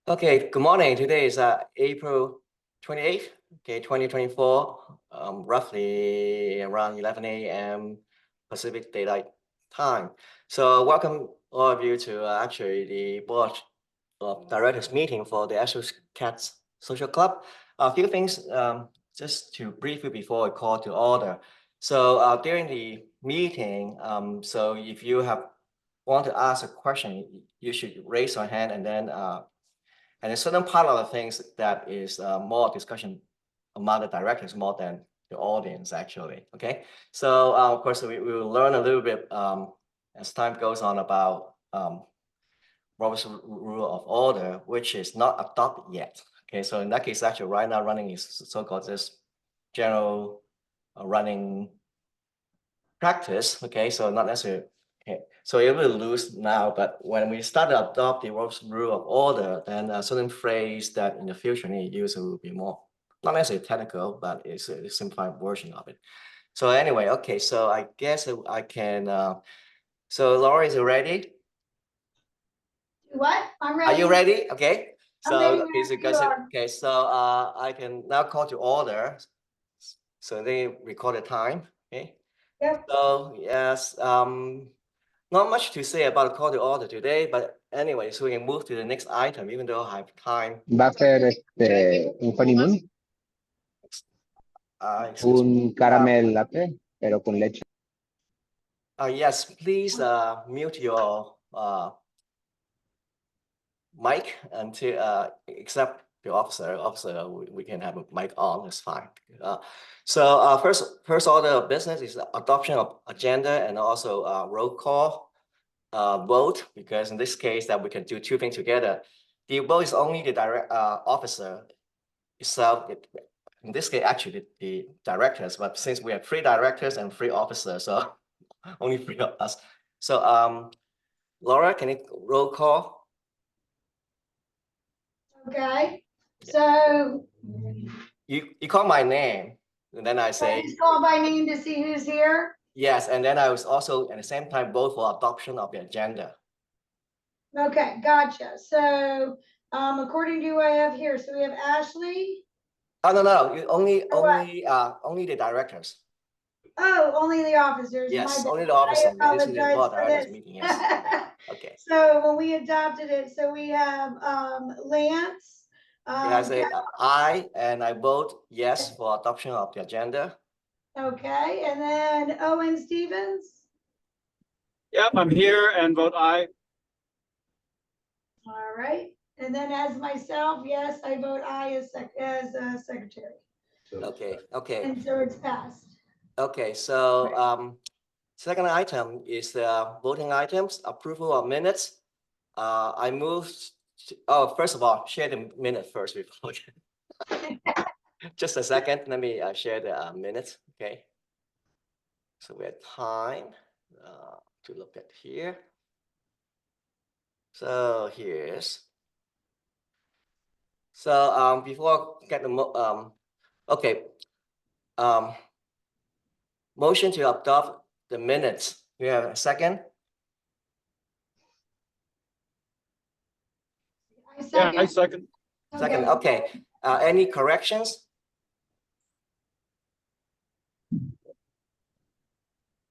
Okay, good morning. Today is April 28th, okay, 2024, roughly around 11 a.m. Pacific Daylight Time. So welcome all of you to actually the Board of Directors meeting for the Astrocats Social Club. A few things just to brief you before I call to order. So during the meeting, so if you want to ask a question, you should raise your hand, and then and a certain part of the things that is more discussion among the directors more than the audience, actually. Okay, so of course we will learn a little bit as time goes on about Robert's Rule of Order, which is not adopted yet. Okay, so in that case, actually right now running is so-called this general running practice. Okay, so not necessarily. Okay, so it will lose now, but when we start to adopt the Robert's Rule of Order, then a certain phrase that in the future need use will be more, not necessarily technical, but it's a simplified version of it. So anyway, okay, so I guess I can, so Laura, is you ready? What? I'm ready. Are you ready? Okay. So, okay, so I can now call to order. So they record the time. Okay. Yep. So yes, not much to say about the call to order today, but anyway, so we can move to the next item, even though I have time. Va a ser un honeymoon, un caramel latte, pero con leche. Yes, please mute your mic until except the officer. We can have a mic on. It's fine. So first order of business is adoption of agenda and also roll call vote, because in this case that we can do two things together. The vote is only the direct officer itself. In this case, actually the directors, but since we have 3 directors and 3 officers, so only 3 of us. So Laura, can you roll call? Okay. So you call my name, and then I say just call by name to see who's here. Yes, and then I was also at the same time vote for adoption of the agenda. Okay, gotcha. So according to who I have here, so we have Ashley. Oh no, only the directors. Oh, only the officers. Yes, only the officers. I this is the board directors this. meeting. Yes. Okay. So when we adopted it, so we have Lance. Yeah, I say I vote yes for adoption of the agenda. Okay, and then Owen Stevens. Yep, I'm here and vote aye. All right, and then as myself, yes, I vote aye as secretary. Okay. And so it's passed. Okay, so second item is the voting items, approval of minutes. I moved. First of all, share the minute first before. Just a second. Let me share the minutes. Okay. So we have time to look at here. So here's. So before I get the okay. Motion to adopt the minutes. We have a second. Yeah, I second. Second. Okay. Any corrections?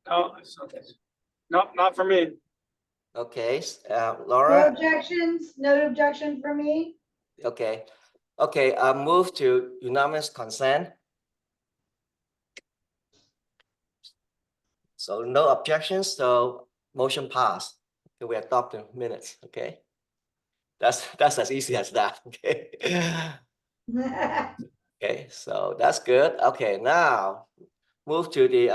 No, not for me. Okay, Laura. No objections. No objection for me. Okay. Okay. Move to unanimous consent. So no objections. So motion passed. Okay, we adopt the minutes. Okay. That's as easy as that. Okay. Okay. So that's good. Okay. Now move to the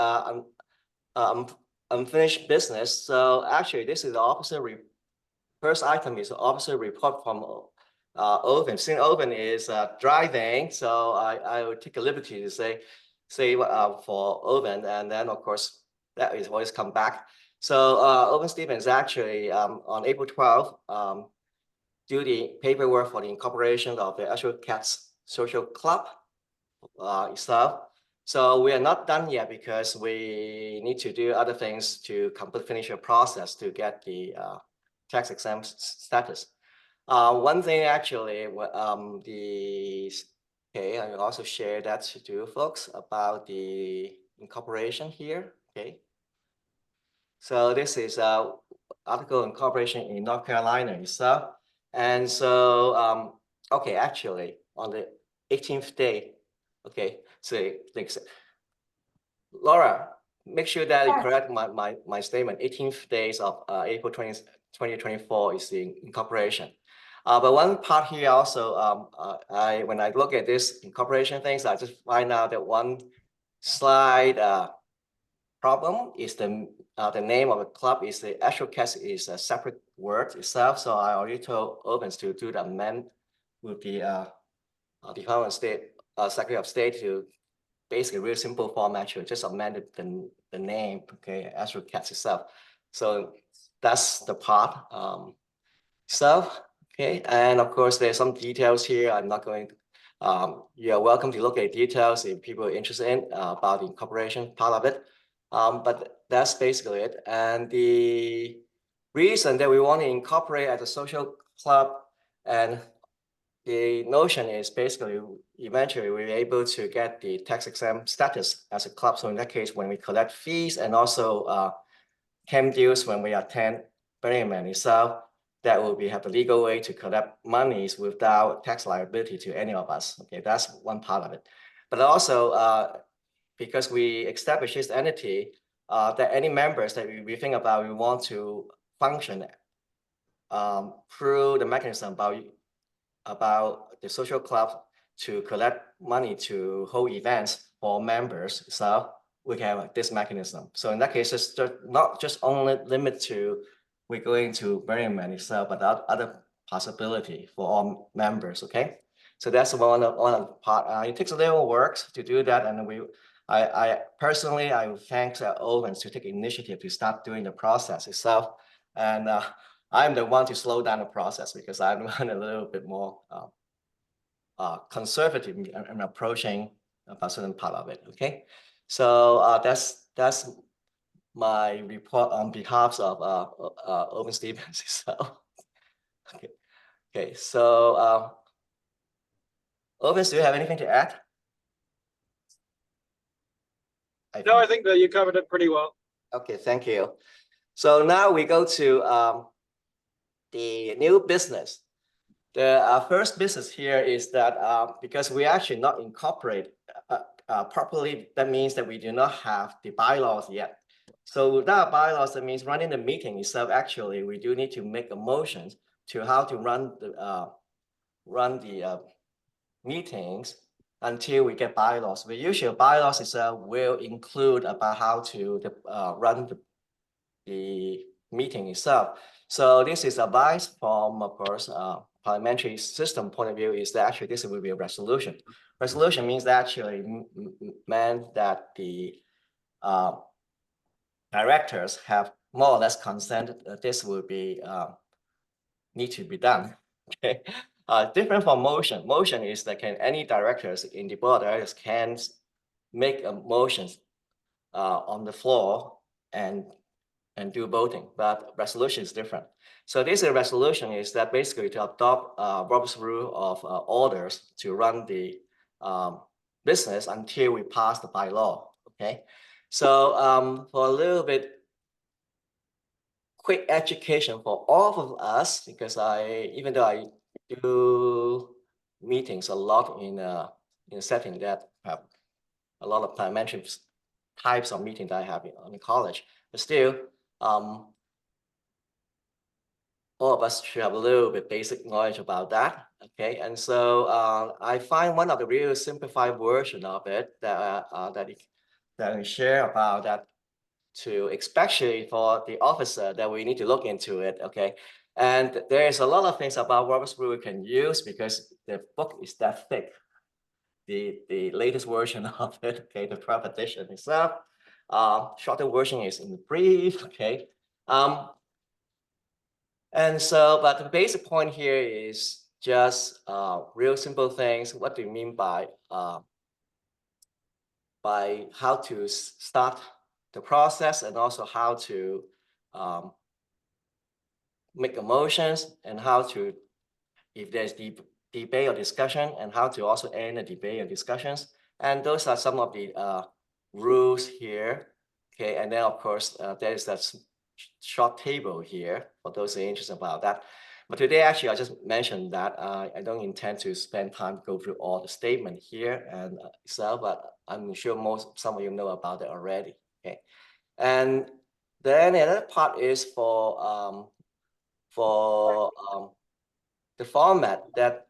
unfinished business. So actually, this is the officer. First item is the officer report from Owen. Since Owen is driving, so I will take a liberty to say for Owen, and then of course that is always come back. So Owen Stevens actually on April 12th do the paperwork for the incorporation of the Astrocats Social Club itself. So we are not done yet because we need to do other things to finish the process to get the tax exempt status. One thing actually, okay, I will also share that to you folks about the incorporation here. Okay. So this is article incorporation in North Carolina itself. And so, okay, actually on the 18th day, okay, so Laura, make sure that you correct my statement. 18th days of April 20th, 2024 is the incorporation. But one part here also, when I look at this incorporation things, I just find out that one slide problem is the name of the club is the Astrocats is a separate word itself. So I already told Opens to do the amend with the Department of State, Secretary of State to basically really simple form actually, just amended the name, okay, Astrocats itself. So that's the part itself, okay. And of course, there's some details here. I'm not going you're welcome to look at details if people are interested in about the incorporation part of it. But that's basically it. And the reason that we want to incorporate as a social club, and the notion is basically eventually we're able to get the tax exempt status as a club. So in that case, when we collect fees and also camp dues when we attend Burning Man itself, that will be have the legal way to collect monies without tax liability to any of us. Okay, that's one part of it. But also because we establish this entity, that any members that we think about, we want to function through the mechanism about the social club to collect money to hold events for members. So we have this mechanism. So in that case, it's not just only limit to we're going to Burning Man itself, but other possibility for all members. Okay, so that's one of the part. It takes a little work to do that, and I personally I thank Owens to take initiative to start doing the process itself, and I'm the one to slow down the process because I'm a little bit more conservative in approaching a certain part of it. Okay, so that's my report on behalf of Owen Stevens. So okay. So Owen, do you have anything to add? No, I think that you covered it pretty well. Okay, thank you. So now we go to the new business. The first business here is that because we actually not incorporate properly, that means that we do not have the bylaws yet. So without bylaws, that means running the meeting itself. Actually, we do need to make a motion to how to run the meetings until we get bylaws. The usual bylaws itself will include about how to run the meeting itself. So this is advice from, of course, parliamentary system point of view is that actually this will be a resolution. Resolution means that actually meant that the directors have more or less consented that this will be need to be done. Okay, different from motion. Motion is that any directors in the board of directors can make a motion on the floor and do voting, but resolution is different. So this resolution is that basically to adopt Robert's rule of orders to run the business until we pass the bylaw. Okay, so for a little bit quick education for all of us, because even though I do meetings a lot in a setting that have a lot of parliamentary types of meetings that I have in college, but still all of us should have a little bit basic knowledge about that. Okay, and so I find one of the real simplified version of it that I share about that to especially for the officer that we need to look into it. Okay, and there's a lot of things about Robert's rule we can use because the book is that thick. The latest version of it, okay, the 12th edition itself. Shorter version is in brief. Okay. And so, but the basic point here is just real simple things. What do you mean by how to start the process and also how to make emotions and how to if there's debate or discussion, and how to also end the debate and discussions. And those are some of the rules here. Okay, and then of course there is that short table here for those who are interested about that. But today, actually, I just mentioned that I don't intend to spend time to go through all the statement here and but I'm sure some of you know about it already. Okay, and then another part is for the format that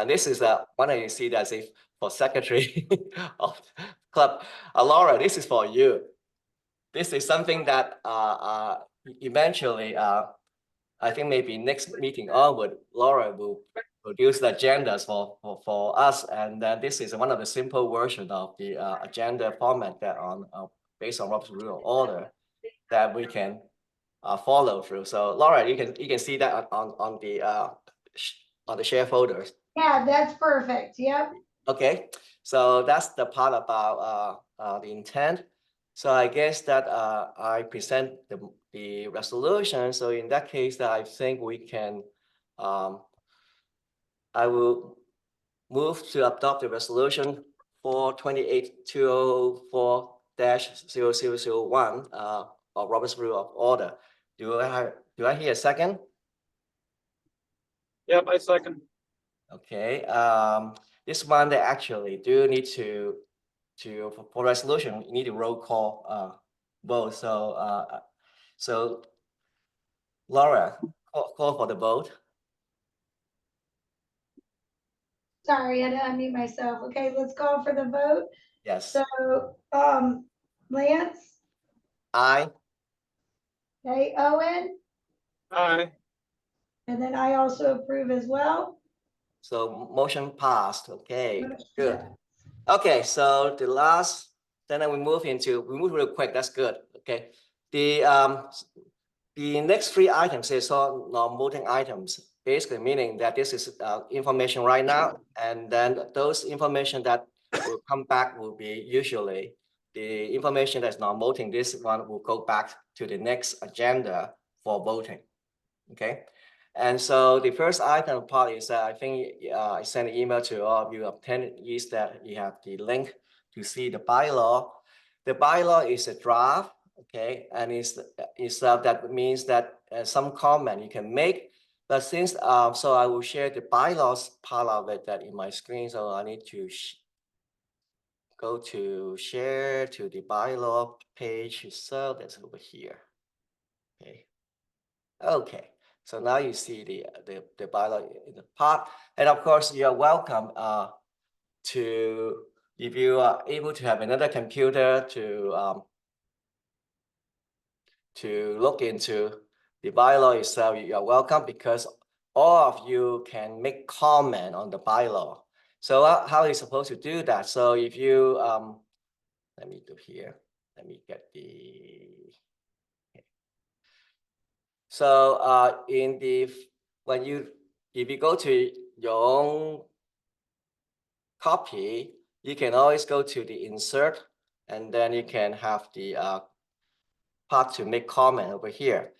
this is one that you see that if for secretary of the club, Laura, this is for you. This is something that eventually I think maybe next meeting onward, Laura will produce the agendas for us, and then this is one of the simple version of the agenda format that based on Robert's Rule of Order that we can follow through. So Laura, you can see that on the share folders. Yeah, that's perfect. Yep. Okay, so that's the part about the intent. So I guess that I present the resolution. So in that case, that I think we can, I will move to adopt the resolution for 28204-0001 of Robert's Rule of Order. Do I hear a second? Yep, I second. Okay, this one they actually do need to for resolution, you need a roll call vote. So Laura, call for the vote. Sorry, I had to unmute myself. Okay, let's call for the vote. Yes. So, Lance, Aye. okay, Owen, Aye. and then I also approve as well. So motion passed. Okay, Motion good. passed. Okay, so the last, then we move real quick. That's good. Okay, the next three items is all non-voting items, basically meaning that this is information right now, and then those information that will come back will be usually the information that's non-voting. This one will go back to the next agenda for voting. Okay, and so the first item part is that I think I sent an email to all of you attendees that you have the link to see the bylaw. The bylaw is a draft, okay, and that means that some comment you can make. But since so I will share the bylaws part of it that in my screen, so I need to go to share to the bylaw page. So that's over here. Okay. Okay. So now you see the bylaw in the part, and of course you are welcome to, if you are able to have another computer to look into the bylaw itself, you are welcome, because all of you can make comment on the bylaw. So how are you supposed to do that? So if you let me do here. Let me get the. So if you go to your own copy, you can always go to the insert, and then you can have the part to make comment over here.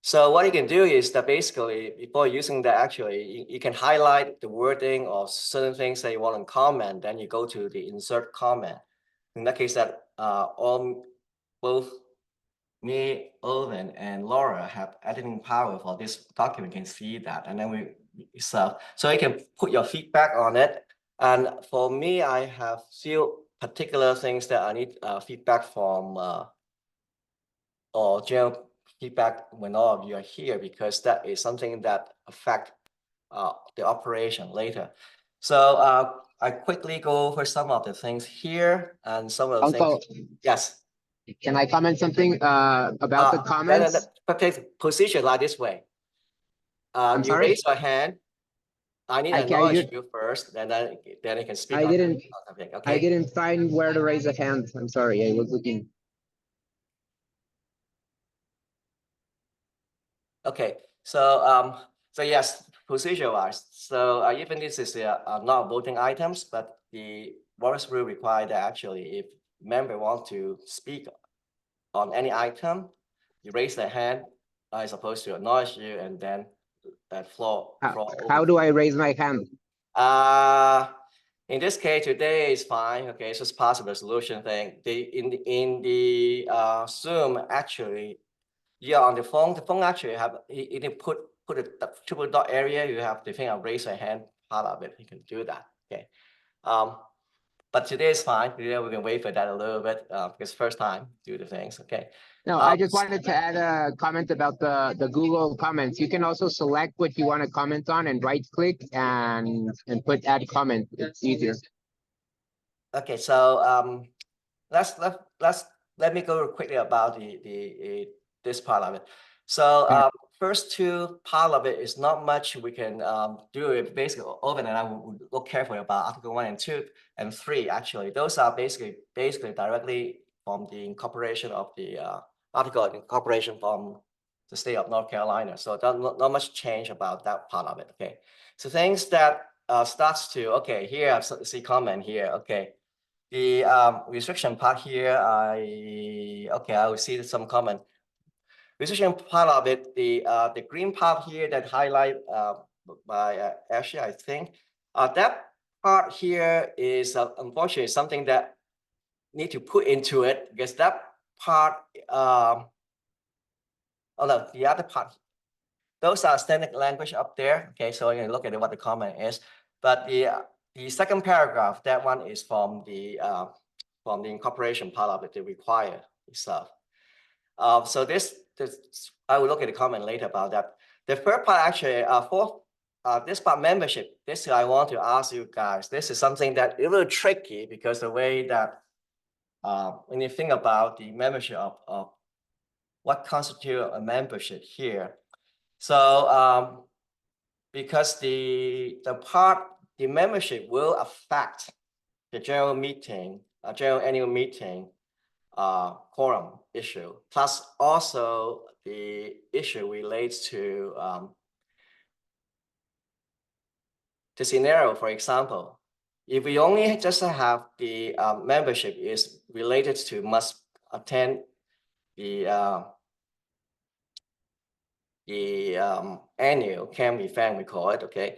So what you can do is that basically before using that, actually you can highlight the wording or certain things that you want to comment, then you go to the insert comment. In that case, that both me, Owen, and Laura have editing power for this document. You can see that, and then so you can put your feedback on it. And for me, I have few particular things that I need feedback from or general feedback when all of you are here, because that is something that affect the operation later. So I quickly go over some of the things here and some of the Uncle, things. Yes. can I comment something about the comments? Position like this way. I'm You sorry? raise your hand. I need to I acknowledge did- you first, and then you can speak. I on didn't. something. Okay. I didn't find where to raise a hand. I'm sorry. I was looking. Okay. So yes, procedure-wise. So even this is not voting items, but the Robert's Rule require that actually if member want to speak on any item, you raise their hand. I supposed to acknowledge you, and then floor. How do I raise my hand? In this case, today is fine. Okay, it's just passive resolution thing. In the Zoom actually, yeah, on the phone actually you put the triple dot area. You have the thing of raise your hand part of it. You can do that. Okay. But today is fine. Today we can wait for that a little bit because first time do the things. Okay. No, I just wanted to add a comment about the Google comments. You can also select what you want to comment on and right click and put add comment. It's easier. Okay, so let me go quickly about this part of it. So first two part of it is not much we can do it basically. Over and I will look carefully about Article 1 and 2 and 3. Actually, those are basically directly from the incorporation of the article incorporation from the state of North Carolina. So not much change about that part of it. Okay, so things that starts to here I see comment here. Okay. The restriction part here, I will see some comment. Restriction part of it, the green part here that highlight by Ashley, I think, that part here is unfortunately something that need to put into it because that part, oh no, the other part, those are standard language up there. Okay, so you look at what the comment is, but the second paragraph, that one is from the incorporation part of it, the required itself. So this I will look at the comment later about that. The third part actually for this part membership, this I want to ask you guys. This is something that is a little tricky because the way that when you think about the membership of what constitutes a membership here. So because the membership will affect the general meeting, general annual meeting quorum issue, plus also the issue relates to the scenario. For example, if we only just have the membership is related to must attend the annual camp event, we call it, okay,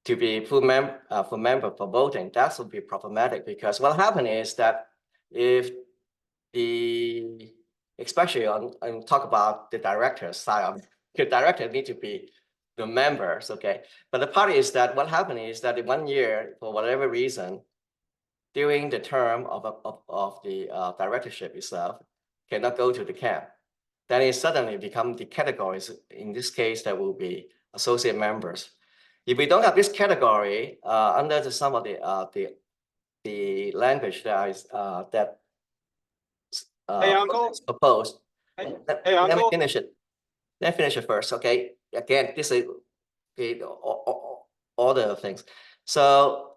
to be full member for voting, that would be problematic because what happened is that if especially on talk about the director's side of the director need to be the members, okay. But the part is that what happened is that in 1 year, for whatever reason, during the term of the directorship itself, cannot go to the camp. Then it suddenly become the categories. In this case, that will be associate members. If we don't have this category under some of the language that is Hey, Uncle. Proposed. Hey, Let me Uncle. finish it. Let me finish it first. Okay. Again, this is all the things. So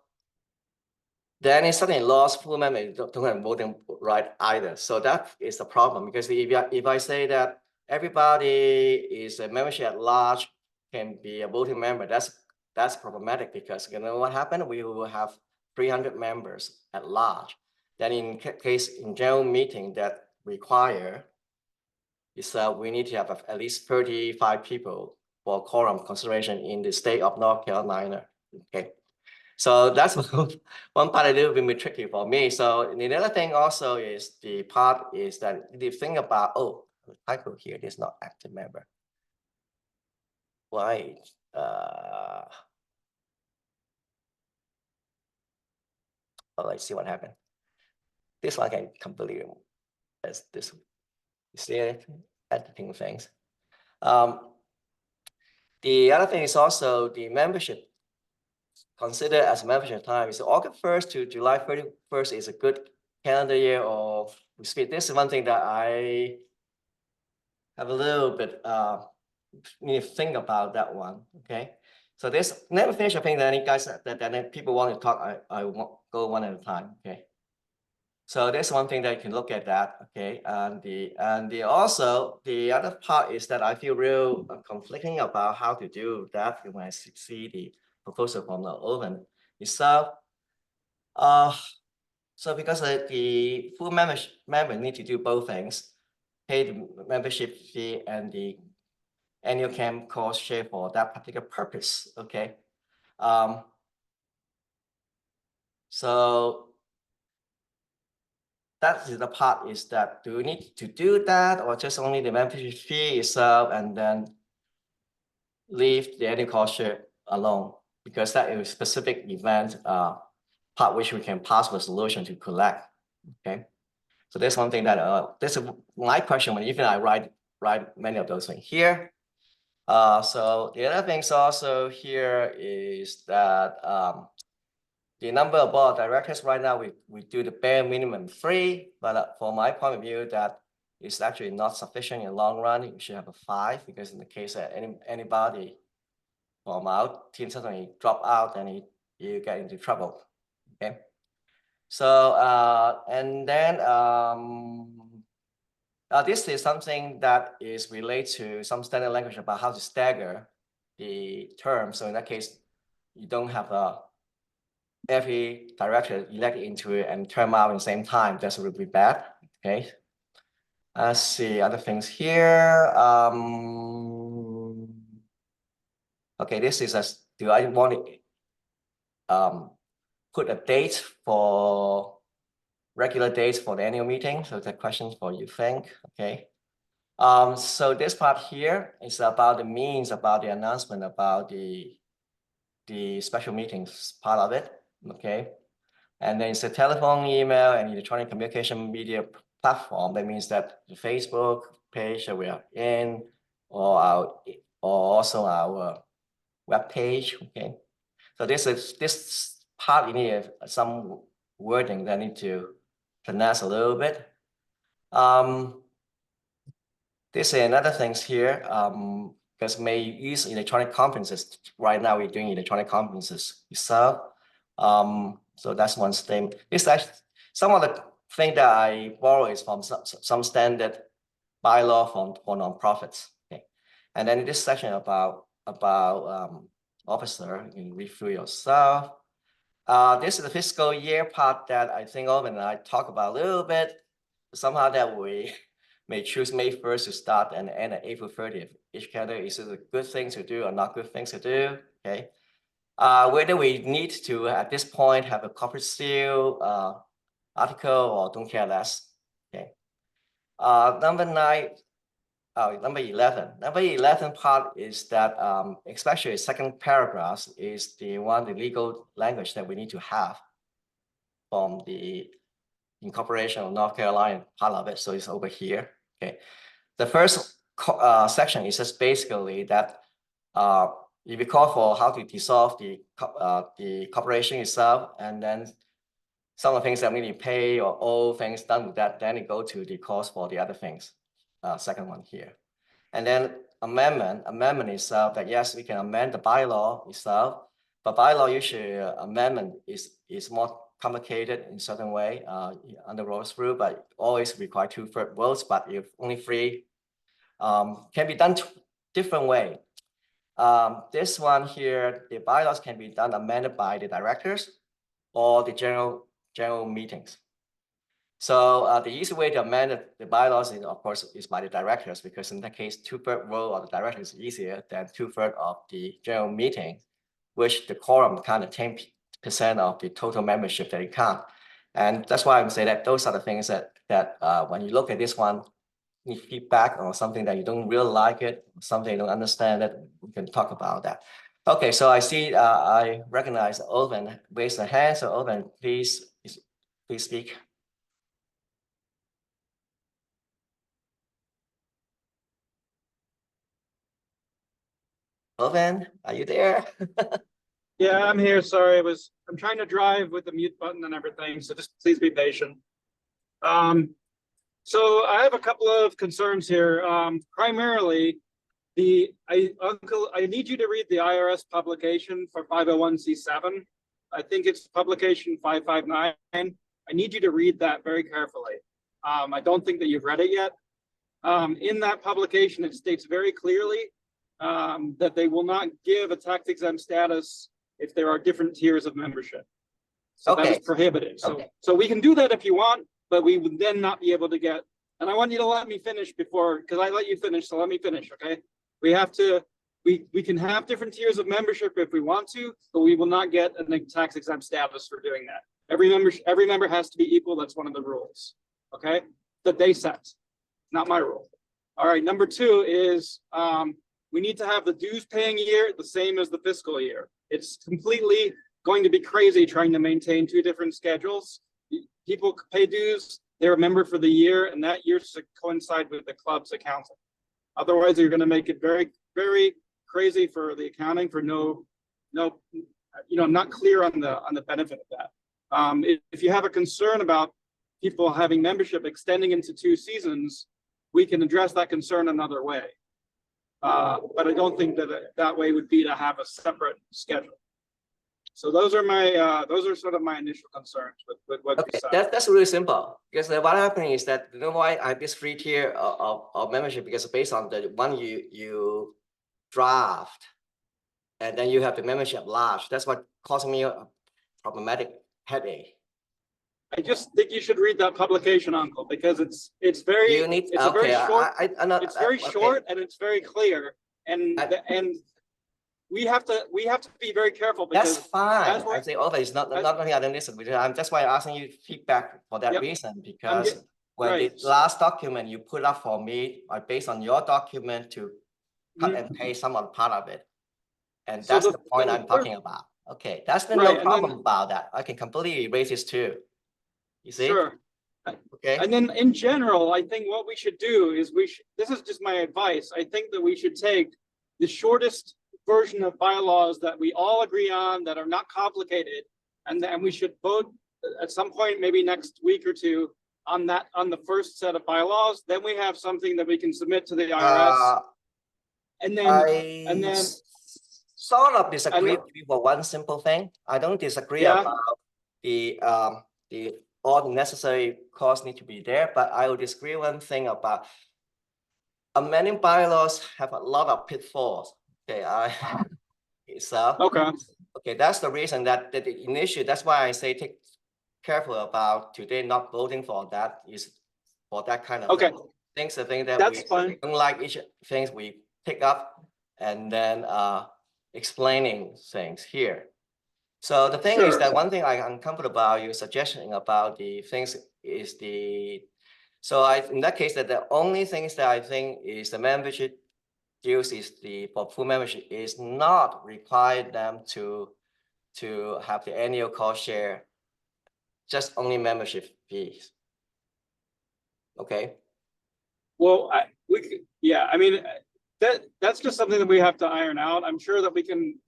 then it suddenly lost full member, don't have voting right either. So that is the problem because if I say that everybody is a membership at large can be a voting member, that's problematic because you know what happened? We will have 300 members at large. Then in case in general meeting that require is we need to have at least 35 people for quorum consideration in the state of North Carolina. Okay. So that's one part a little bit tricky for me. So the other thing also is the part is that the thing about, the typo here is not active member. Why? Let's see what happened. This one can completely as this. You see it? Editing things. The other thing is also the membership. Consider as membership time is August 1st to July 31st is a good calendar year of speed. This is one thing that I have a little bit need to think about that one. Okay, so this never finish. I think that any guys that people want to talk, I won't go one at a time. Okay, so there's one thing that you can look at that. Okay, and also the other part is that I feel real conflicting about how to do that when I see the proposal from the oven itself. So because the full member need to do both things, pay the membership fee and annual camp cost share for that particular purpose. Okay. So that is the part is that do we need to do that or just only the membership fee itself and then leave the annual cost share alone, because that is a specific event part which we can pass the solution to collect. Okay. So that's one thing that this is my question when even I write many of those things here. So the other things also here is that the number of board of directors right now, we do the bare minimum 3, but from my point of view, that is actually not sufficient in the long run. You should have a 5, because in the case that anybody from our team suddenly drop out, and you get into trouble. Okay. So and then this is something that is related to some standard language about how to stagger the term. So in that case, you don't have every director elected into it and term out in the same time. That would be bad. Okay. Let's see other things here. Okay, this is do I want to put a date for regular dates for the annual meeting? So the questions for you think. Okay. So this part here is about the means, about the announcement, about the special meetings part of it. Okay. And then it's a telephone, email, and electronic communication media platform. That means that the Facebook page that we are in, or also our web page. Okay. So this part, you need some wording that I need to finesse a little bit. This is another things here, because may use electronic conferences. Right now we're doing electronic conferences itself. So that's one thing. This actually some of the thing that I borrow is from some standard bylaw for nonprofits. Okay. And then in this section about officer, you can read through yourself. This is the fiscal year part that I think of and I talk about a little bit. Somehow that we may choose May 1st to start and end at April 30th. Each calendar is it a good thing to do or not good things to do? Okay. Whether we need to at this point have a corporate seal article or don't care less. Okay. Number 11. Number 11 part is that especially second paragraph is the legal language that we need to have from the incorporation of North Carolina part of it. So it's over here. Okay. The first section is just basically that if you call for how to dissolve the corporation itself, and then some of the things that we need to pay or owe things done with that, then it go to the cost for the other things. Second one here. And then amendment itself, that yes, we can amend the bylaw itself, but bylaw usually amendment is more complicated in certain way under Roy's rule, but always require 2/3 votes. But if only 3, can be done different way. This one here, the bylaws can be done amended by the directors or the general meetings. So the easy way to amend the bylaws is, of course, is by the directors, because in that case, 2/3 vote of the directors is easier than 2/3 of the general meeting, which the quorum kind of 10% of the total membership that you count. And that's why I'm saying that those are the things that when you look at this one, need feedback or something that you don't really like it, something you don't understand, that we can talk about that. Okay, so I see I recognize Owen raised a hand. So Owen, please speak. Owen, are you there? Yeah, I'm here. Sorry, I'm trying to drive with the mute button and everything, so just please be patient. So I have a couple of concerns here. Primarily, I need you to read the IRS publication for 501c7. I think it's publication 559. I need you to read that very carefully. I don't think that you've read it yet. In that publication, it states very clearly that they will not give a tax-exempt status if there are different tiers of membership. So Okay. that is prohibited. Okay. So we can do that if you want, but we would then not be able to get, and I want you to let me finish before, because I let you finish, so let me finish, okay? We have to, we can have different tiers of membership if we want to, but we will not get a tax exempt status for doing that. Every member has to be equal. That's one of the rules. Okay, that they set, not my rule. All right, number 2 is we need to have the dues paying year the same as the fiscal year. It's completely going to be crazy trying to maintain 2 different schedules. People pay dues, they're a member for the year, and that year should coincide with the club's accounting. Otherwise, you're going to make it very, very crazy for the accounting for no, not clear on the benefit of that. If you have a concern about people having membership extending into 2 seasons, we can address that concern another way. But I don't think that way would be to have a separate schedule. So those are sort of my initial concerns with what you said. That's really simple, because what happening is that, you know why I have this free tier of membership, because based on the one you draft, and then you have the membership large. That's what causing me a problematic headache. I just think you should read that publication, Uncle, because it's very very short. It's very short and it's very clear, and we have to be very careful. Because that's fine. I say always not only I don't listen, that's why I'm asking you feedback for that reason, because when the last document you put up for me, based on your document to cut and paste some on part of it, and that's the point I'm talking about. Okay, that's no problem about that. I can completely erase this too. You see? Sure. Okay. And then in general, I think what we should do is this is just my advice. I think that we should take the shortest version of bylaws that we all agree on, that are not complicated, and then we should vote at some point, maybe next week or 2, on the first set of bylaws. Then we have something that we can submit to the IRS. And then sort of disagree with you for one simple thing. I don't disagree about the all the necessary costs need to be there, but I will disagree one thing about amending bylaws have a lot of pitfalls. Okay, okay, that's the reason that the initial. That's why I say take careful about today not voting for that, is for that kind of things. The thing that that's fine. Unlike each things we pick up and then explaining things here. So the thing is that one thing I'm uncomfortable about your suggestion about the things is in that case that the only things that I think is the membership dues is for full membership is not require them to have the annual cost share, just only membership fees. Okay. Well, I mean, that's just something that we have to iron out. I'm sure that we can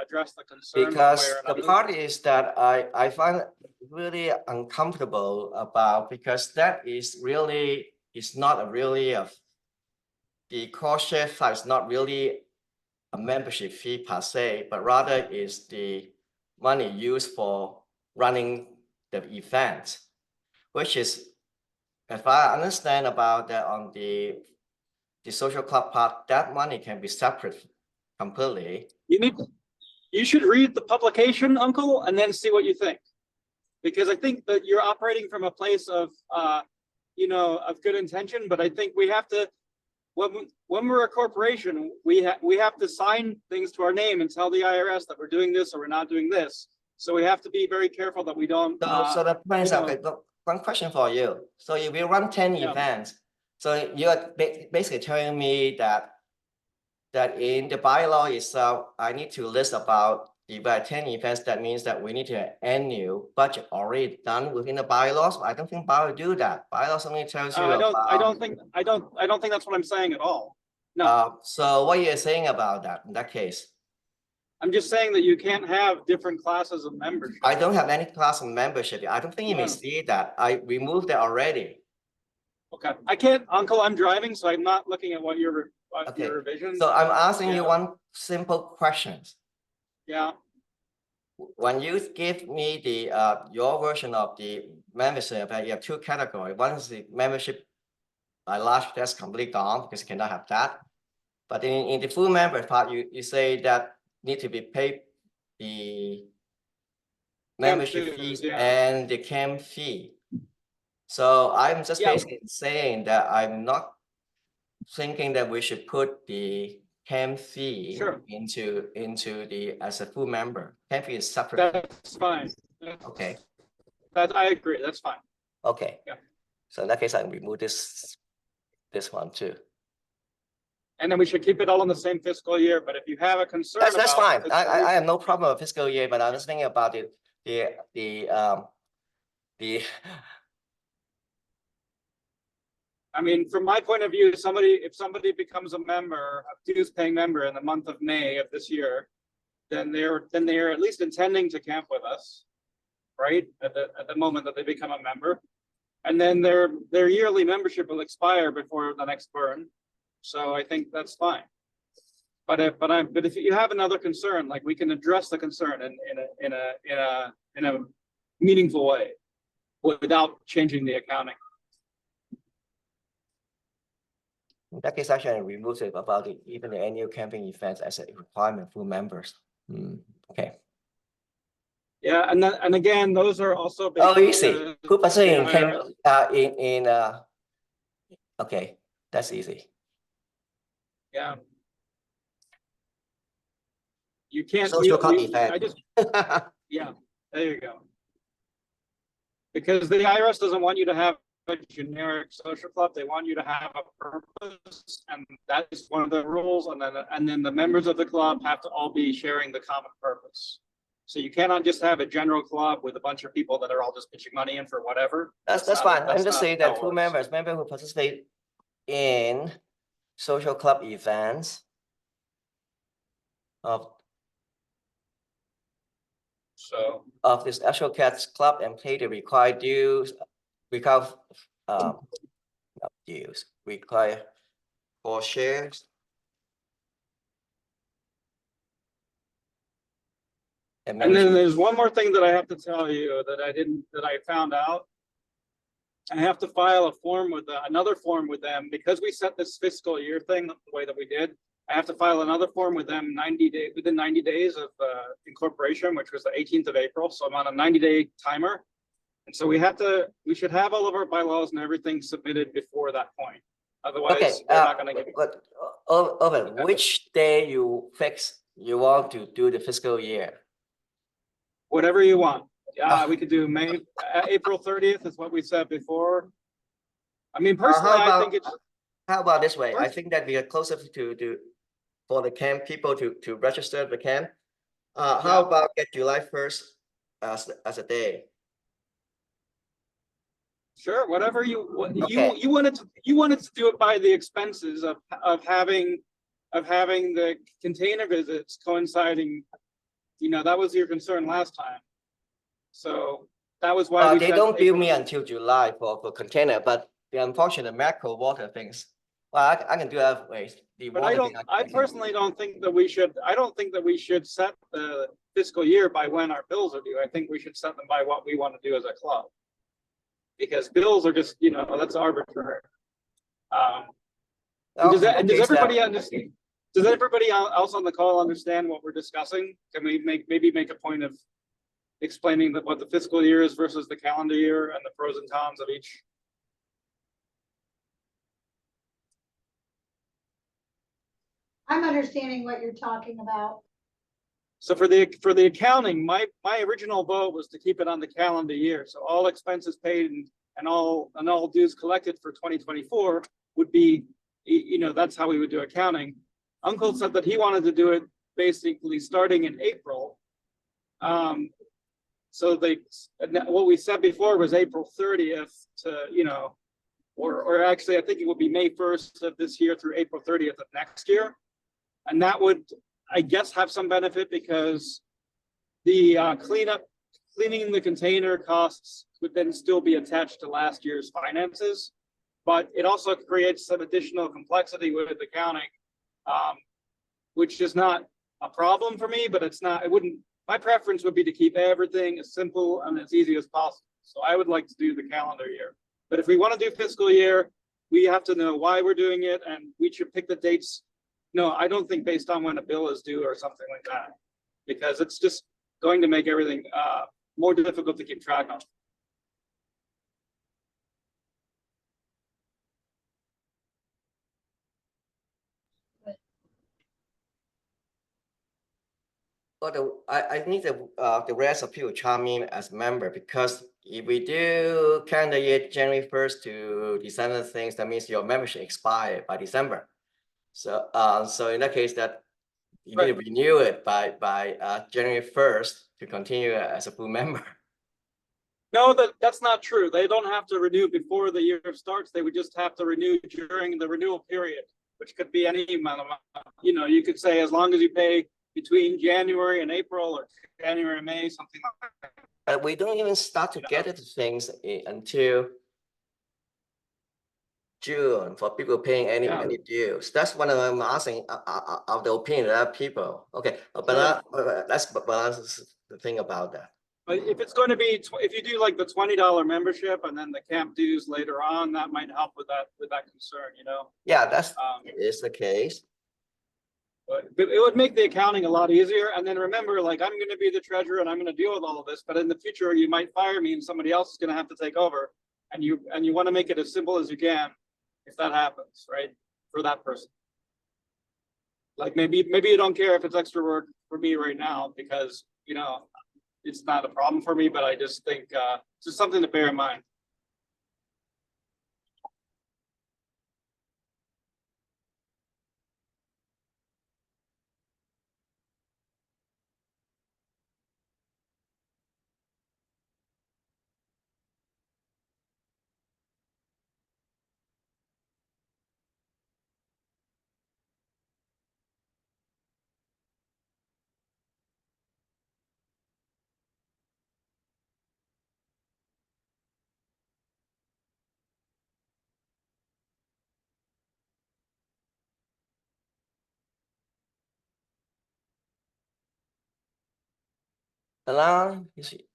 address the concern. Because the part is that I find it really uncomfortable about, because that is really not the cost share fee is not really a membership fee per se, but rather is the money used for running the event, which is, if I understand about that on the social club part, that money can be separate completely. You should read the publication, Uncle, and then see what you think, because I think that you're operating from a place of of good intention, but I think we have to, when we're a corporation, we have to sign things to our name and tell the IRS that we're doing this or we're not doing this. So we have to be very careful that we don't. So the point is, okay, one question for you. So if we run 10 events, so you're basically telling me that in the bylaw itself, I need to list about the 10 events. That means that we need to have annual budget already done within the bylaws. I don't think bylaws do that. Bylaws only tells you. I don't think that's what I'm saying at all. No. So what you're saying about that in that case? I'm just saying that you can't have different classes of membership. I don't have any class of membership. I don't think you may see that. I removed that already. Okay, I can't, Uncle. I'm driving, so I'm not looking at what your revisions. So I'm asking you one simple question. Yeah. When you give me the your version of the membership, you have 2 categories. One is the membership by large, that's completely gone because you cannot have that. But in the full member part, you say that need to be paid the membership fees and the camp fee. So I'm just basically saying that I'm not thinking that we should put the camp fee Sure. into the as a full member. Camp fee is separate. That's fine. Okay. That I agree. That's fine. Okay. Yeah. So in that case, I can remove this one too. And then we should keep it all in the same fiscal year. But if you have a concern, That's about fine. fiscal year- I have no problem with fiscal year, but I was thinking about the I mean, from my point of view, if somebody becomes a member, a dues paying member in the month of May of this year, then they're at least intending to camp with us, right? At the moment that they become a member. And then their yearly membership will expire before the next burn. So I think that's fine. But if you have another concern, like, we can address the concern in a meaningful way without changing the accounting. in that case, actually, I remove it about even the annual camping events as a requirement for members. Okay. Yeah, and again, those are also based Oh, on easy. the- 2% in okay, that's easy. Yeah. You can't. Social club I event. just, yeah, there you go. Because the IRS doesn't want you to have a generic social club. They want you to have a purpose, and that is one of the rules. And then the members of the club have to all be sharing the common purpose. So you cannot just have a general club with a bunch of people that are all just pitching money in for whatever. That's not- fine. I'm that's just not saying how that it full works. members who participate in social club events So of this Astrocats club and pay the required dues, required not dues, required for shares. and then there's one more thing that I have to tell you that I found out. I have to file a form with another form with them because we set this fiscal year thing the way that we did. I have to file another form with them within 90 days of incorporation, which was the 18th of April. So I'm on a 90-day timer. And so we should have all of our bylaws and everything submitted before that point. Otherwise, okay, they're not going to give you. but Owen, which day you want to do the fiscal year? Whatever you want. We could do April 30th is what we said before. I mean, personally, I think it's. How about this way? I think that we are closer to for the camp people to register the camp. How about get July 1st as a day? Sure, whatever you wanted to do it by the expenses of having the container visits coinciding. You know, that was your concern last time. So that was why they don't bill me until July for container, but the unfortunate macro water things. Well, I can do that way. But I personally don't think that we should. I don't think that we should set the fiscal year by when our bills are due. I think we should set them by what we want to do as a club. Because bills are just, that's arbitrary. Does everybody understand? Does everybody else on the call understand what we're discussing? Can we maybe make a point of explaining what the fiscal year is versus the calendar year and the pros and cons of each? I'm understanding what you're talking about. So for the accounting, my original vote was to keep it on the calendar year. So all expenses paid and all dues collected for 2024 would be, that's how we would do accounting. Uncle said that he wanted to do it basically starting in April. So what we said before was April 30th to, or actually I think it would be May 1st of this year through April 30th of next year. And that would, I guess, have some benefit because the cleaning the container costs would then still be attached to last year's finances. But it also creates some additional complexity with accounting, which is not a problem for me, but my preference would be to keep everything as simple and as easy as possible. So I would like to do the calendar year. But if we want to do fiscal year, we have to know why we're doing it, and we should pick the dates. No, I don't think based on when a bill is due or something like that, because it's just going to make everything more difficult to keep track of. I need the rest of people chime in as member, because if we do calendar year January 1st to December things, that means your membership expired by December. So so in that case, that you need to renew it by January 1st to continue as a full member. No, that's not true. They don't have to renew before the year starts. They would just have to renew during the renewal period, which could be any amount of money. You know, you could say as long as you pay between January and April, or January and May, something like that. But we don't even start to get into things until June for people paying any dues. That's what I'm asking of the opinion of people. Okay, but that's the thing about that. But if it's going to be, if you do like the $20 membership and then the camp dues later on, that might help with that concern, you know? Yeah, that's is the case. But it would make the accounting a lot easier. And then remember, like, I'm going to be the treasurer and I'm going to deal with all of this, but in the future, you might fire me and somebody else is going to have to take over. And you want to make it as simple as you can if that happens, right? For that person. Like maybe you don't care if it's extra work for me right now because, you know, it's not a problem for me, but I just think it's just something to bear in mind. Alan, you see.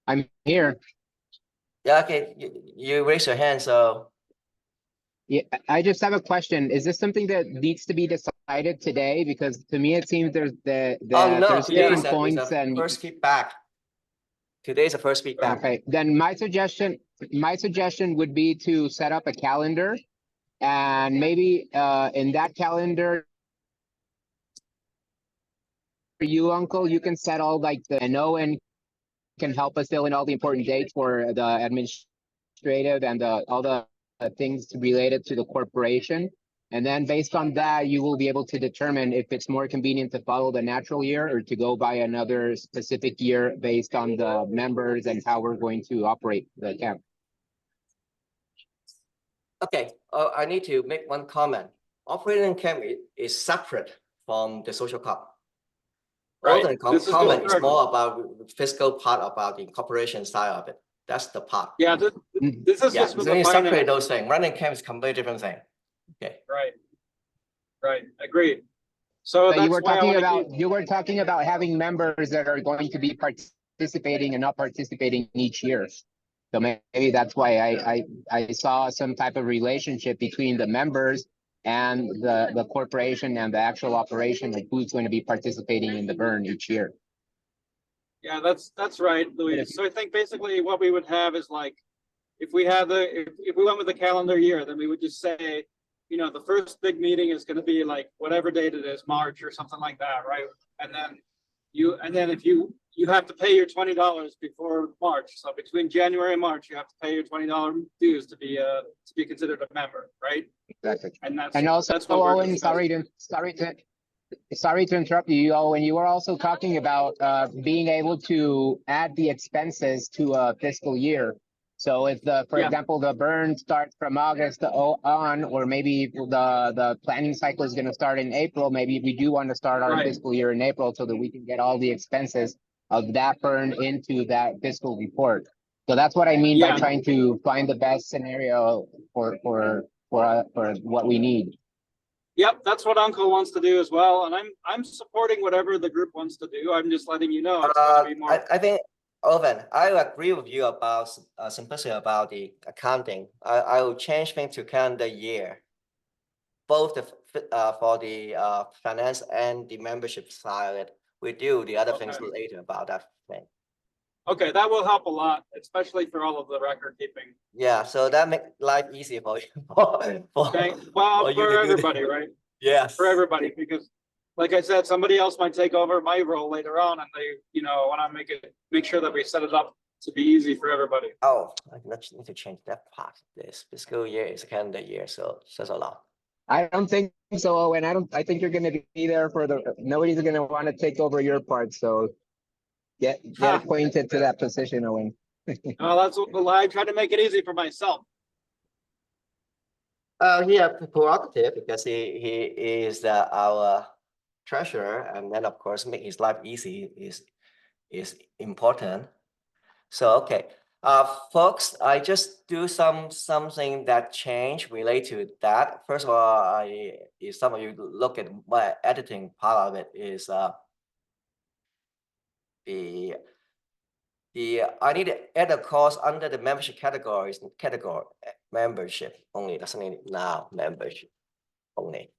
I'm here. Yeah, okay, you raise your hand, so. Yeah, I just have a question. Is this something that needs to be decided today? Because to me, it seems there's No, there's today different is points a and first feedback. Today's the first feedback. okay. Then my suggestion would be to set up a calendar, and maybe in that calendar, for you, Uncle, you can set all like the and can help us fill in all the important dates for the administrative and all the things related to the corporation. And then based on that, you will be able to determine if it's more convenient to follow the natural year or to go by another specific year based on the members and how we're going to operate the camp. Okay, I need to make one comment. Operating camp is separate from the social club. Right. All the comment is more about the fiscal part, about the incorporation side of it. That's the part. Yeah, this is just so you separate those things. Running camp is completely different thing. Okay. Right. Agreed. So that's you were why talking about you were talking about having members that are going to be participating and not participating each year. So maybe that's why I saw some type of relationship between the members and the corporation and the actual operation, like who's going to be participating in the burn each year. Yeah, that's right, Luis. So I think basically what we would have is like, if we have if we went with the calendar year, then we would just say, you know, the first big meeting is going to be like whatever date it is, March or something like that, right? And then if you have to pay your $20 before March. So between January and March, you have to pay your $20 dues to be considered a member, right? Exactly. And also, Owen, sorry to interrupt you. Owen, you were also talking about being able to add the expenses to a fiscal year. So if for example, the burn starts from August on, or maybe the planning cycle is going to start in April, maybe we do want to start our fiscal year in April so that we can get all the expenses of that burn into that fiscal report. So that's what I mean by trying to find the best scenario for what we need. Yep, that's what Uncle wants to do as well, and I'm supporting whatever the group wants to do. I'm just letting you know it's going to be more. I think, Owen, I agree with you about simplicity about the accounting. I will change things to calendar year, both for the finance and the membership side. We do the other things later about that thing. Okay, that will help a lot, especially for all of the record keeping. Yeah, so that make life easier for you. For, Okay, well, for you for to do everybody, right? Yes. For everybody, because like I said, somebody else might take over my role later on and they, want to make sure that we set it up to be easy for everybody. Oh, I need to change that part. This fiscal year is a calendar year, so that's a lot. I don't think so, Owen. I think you're gonna be there for nobody's gonna want to take over your part, so get Huh. acquainted to that position, Owen. Well, that's what I try to make it easy for myself. He has prerogative because he is our treasurer, and then of course make his life easy is important. So okay, folks, I just do something that change related to that. First of all, if some of you look at my editing part of it is the I need to add a course under the membership category membership only. Doesn't need now membership only.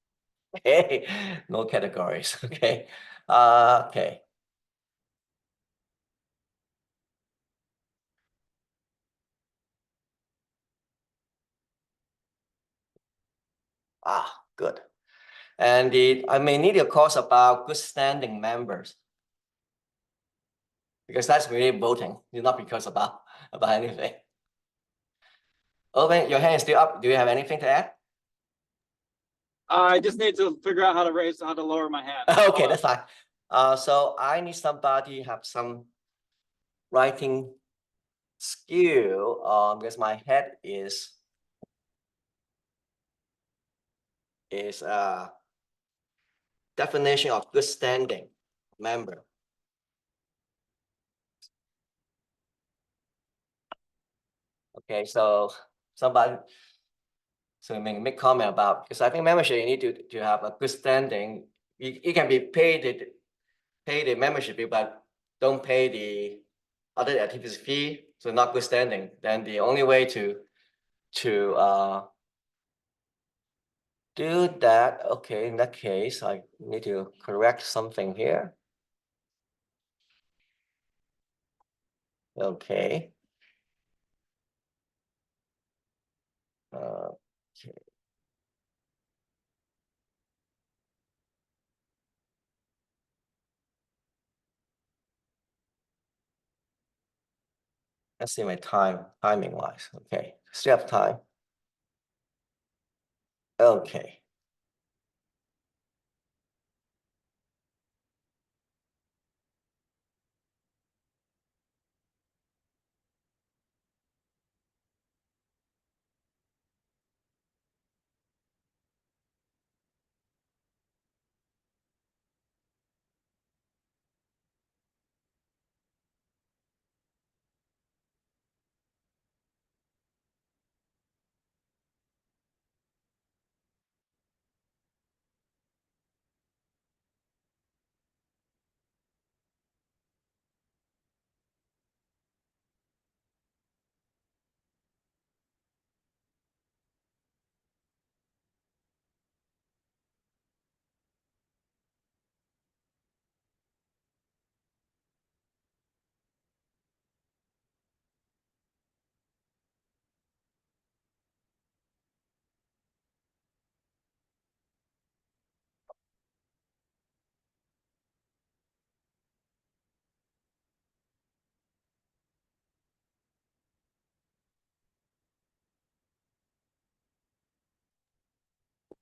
Okay, no categories. Okay, okay. Good. And I may need a course about good standing members because that's really voting. It's not because about anything. Owen, your hand is still up. Do you have anything to add? I just need to figure out how to lower my hand. Okay, that's fine. So I need somebody have some writing skill. Because my head is definition of good standing member. Okay, so somebody make comment about, because I think membership you need to have a good standing. You can be paid the membership fee, but don't pay the other activities fee, so not good standing. Then the only way to do that, okay, in that case, I need to correct something here. Okay. Okay. Let's see my timing wise. Okay, still have time. Okay.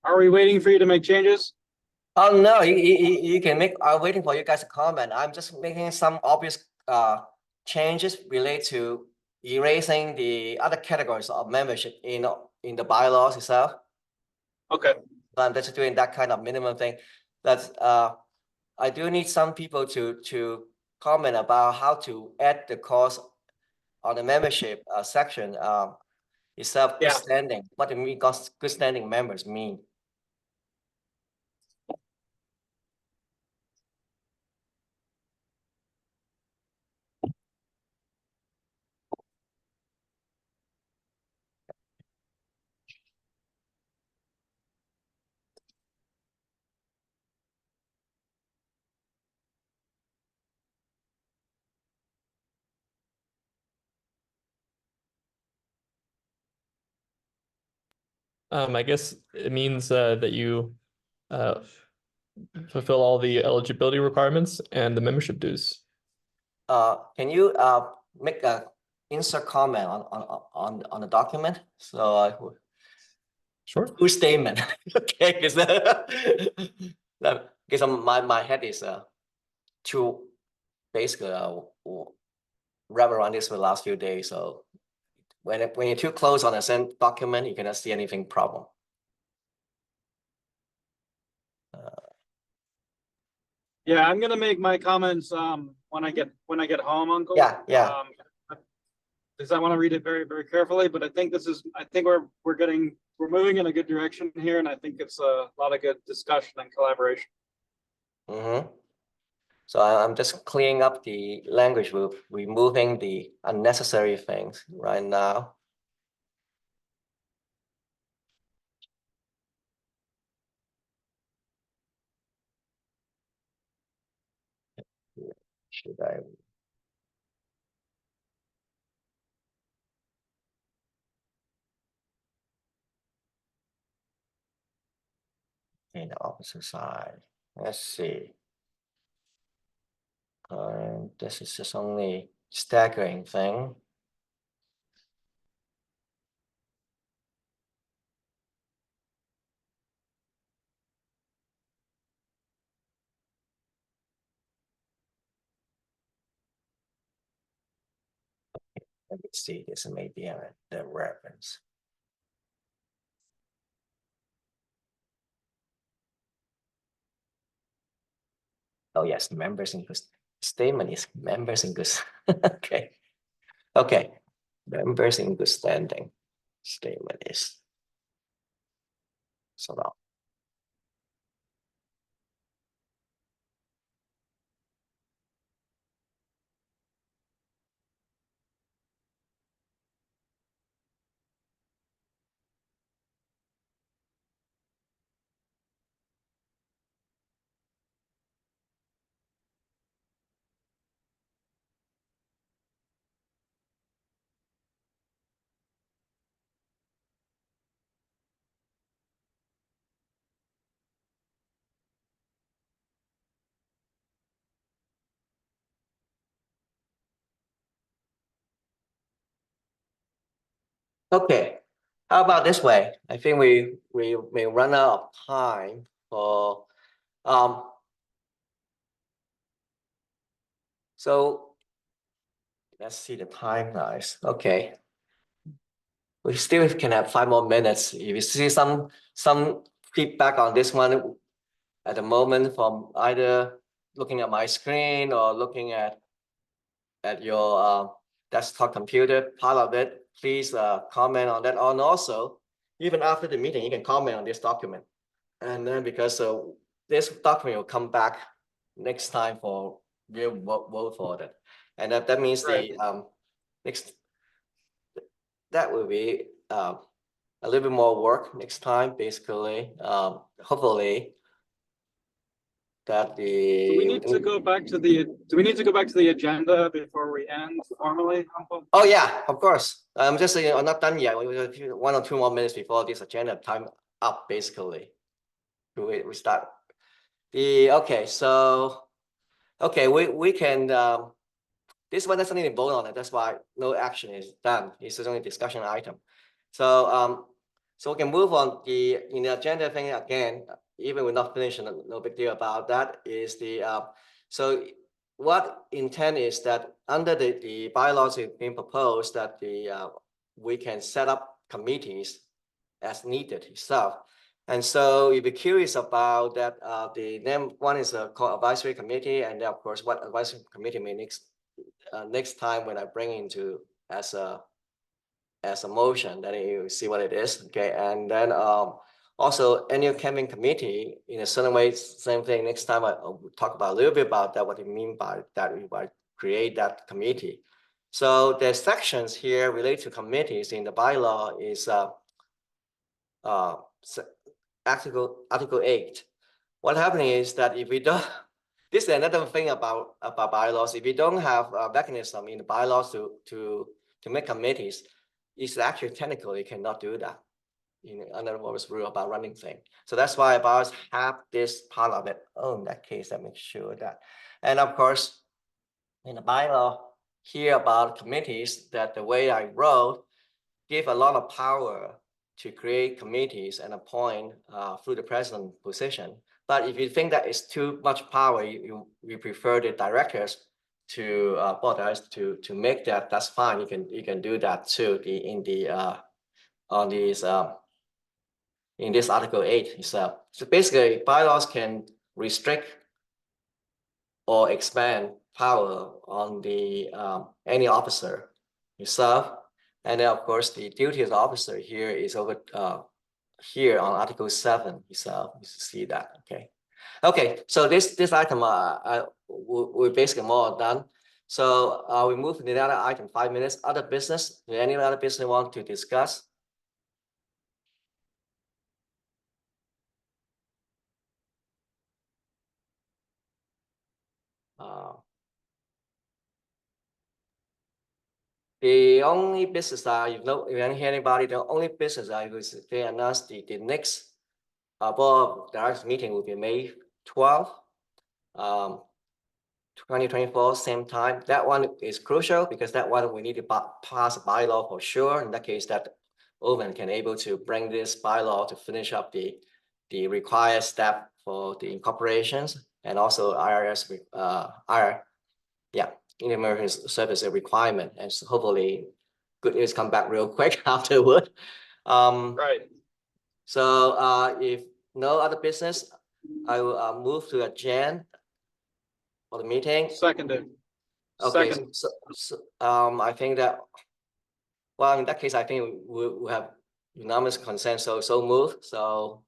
Are we waiting for you to make changes? Oh no, you can make. I'm waiting for you guys to comment. I'm just making some obvious changes related to erasing the other categories of membership in the bylaws itself. Okay. I'm just doing that kind of minimum thing. That's I do need some people to comment about how to add the cost on the membership section itself. Good Yeah. standing. What do you mean? Good standing members mean? I guess it means that you fulfill all the eligibility requirements and the membership dues. Can you make a insert comment on the document? So Sure. full statement. Okay, because my head is too basically wrap around this for the last few days. So when you're too close on the same document, you cannot see anything problem. Yeah, I'm gonna make my comments when I get home, Uncle. Yeah. Because I want to read it very, very carefully. But I think we're moving in a good direction here, and I think it's a lot of good discussion and collaboration. So I'm just cleaning up the language with removing the unnecessary things right now. Should I? In the opposite side. Let's see. This is just only staggering thing. Let me see, this may be the reference. Oh yes, members in good statement is members in good. Okay. Members in good standing statement is so now. Okay, how about this way? I think we may run out of time for so let's see the time, guys. Okay. We still can have 5 more minutes. If you see some feedback on this one at the moment from either looking at my screen or looking at your desktop computer, part of it, please comment on that. And also, even after the meeting, you can comment on this document. And then because this document will come back next time for real vote for that. And that means Right. the next, that will be a little bit more work next time, basically. Hopefully that the Do we need to go back to the agenda before we end formally, Uncle? Oh yeah, of course. I'm just saying I'm not done yet. We have 1 or 2 more minutes before this agenda time up, basically. We start the okay. So okay, we can this one doesn't need to vote on it. That's why no action is done. It's just only a discussion item. So so we can move on in the agenda thing again. Even we're not finished, no big deal about that. Is the so what intent is that under the bylaws is being proposed that we can set up committees as needed itself. And so you'd be curious about that. The name one is called advisory committee, and then of course what advisory committee may next time when I bring into as a motion, then you see what it is. Okay, and then also annual camping committee in a certain way, same thing. Next time I'll talk about a little bit about that, what you mean by that we might create that committee. So the sections here related to committees in the bylaw is Article 8. What happening is that if we don't, this is another thing about bylaws. If you don't have a mechanism in the bylaws to make committees, it's actually technically cannot do that. in under Robert's rule about running thing. So that's why bylaws have this part of it. Oh, in that case, I make sure that. And of course, in the bylaw here about committees, that the way I wrote give a lot of power to create committees and appoint through the president position. But if you think that is too much power, you prefer the directors to board directors to make that. That's fine. You can do that too. On these in this Article 8 itself. So basically, bylaws can restrict or expand power on the any officer itself. And then, of course, the duty of the officer here is over here on Article 7 itself. You see that, okay? Okay, so this item we're basically more done. So we move to the other item, 5 minutes. Other business. Do any other business want to discuss? The only business if you don't hear anybody, the only business they announced the next board of directors meeting will be May 12th, 2024, same time. That one is crucial because that one we need to pass a bylaw for sure. In that case, that Owen can able to bring this bylaw to finish up the required step for the incorporations and also IRS emergency service requirement, and so hopefully good news come back real quick afterward. Right. So if no other business, I will move to adjourn for the meeting. Seconded. Okay, Second. so I think that, well, in that case, I think we have unanimous consent, so move. So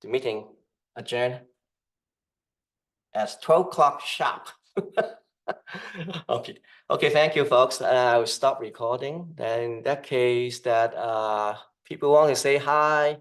the meeting adjourned at 12 o'clock sharp. Okay, thank you, folks. I will stop recording. Then in that case, that people want to say hi,